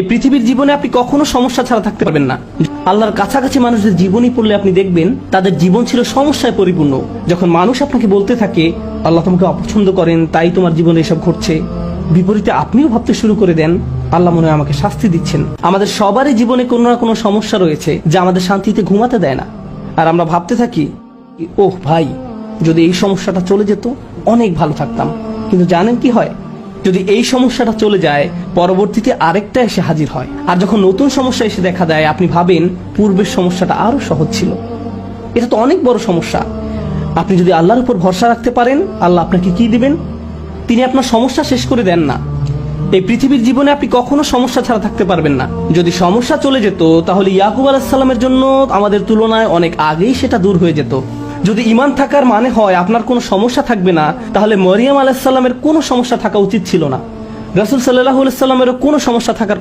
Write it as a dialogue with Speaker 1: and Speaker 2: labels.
Speaker 1: এই পৃথিবীর জীবনে আপনি কখনো সমস্যা ছাড়া থাকতে পারবেন না। আল্লাহর কাছাকাছি মানুষদের জীবনী পড়লে আপনি দেখবেন তাদের জীবন ছিল সমস্যায় পরিপূর্ণ। যখন মানুষ আপনাকে বলতে থাকে আল্লাহ তোমাকে অপছন্দ করেন, তাই তোমার জীবনে এসব ঘটছে, বিপরীতে আপনিও ভাবতে শুরু করে দেন আল্লাহ মনে হয় আমাকে শাস্তি দিচ্ছেন। আমাদের সবারই জীবনে কোনো না কোনো সমস্যা রয়েছে যা আমাদের শান্তিতে ঘুমাতে দেয় না। আর আমরা ভাবতে থাকি ওহ ভাই, যদি এই সমস্যাটা চলে যেত অনেক ভালো থাকতাম। কিন্তু জানেন কি হয়? যদি এই সমস্যাটা চলে যায়, পরবর্তীতে আরেকটা এসে হাজির হয়। আর যখন নতুন সমস্যা এসে দেখা দেয়, আপনি ভাবেন পূর্বের সমস্যাটা আরো সহজ ছিল। এটা তো অনেক বড় সমস্যা। আপনি যদি আল্লাহর উপর ভরসা রাখতে পারেন, আল্লাহ আপনাকে কি দিবেন? তিনি আপনার সমস্যা শেষ করে দেন না। এই পৃথিবীর জীবনে আপনি কখনো সমস্যা ছাড়া থাকতে পারবেন না। যদি সমস্যা চলে যেত, তাহলে ইয়াকুব আলাইহিস সালামের জন্য আমাদের তুলনায় অনেক আগেই সেটা দূর হয়ে যেত। যদি ঈমান থাকার মানে হয় আপনার কোনো সমস্যা থাকবে না, তাহলে মরিয়ম আলাইহিস সালামের কোনো সমস্যা থাকা উচিত ছিল না। রাসূল সাল্লাল্লাহু আলাইহি ওয়াসাল্লামেরও কোনো সমস্যা থাকার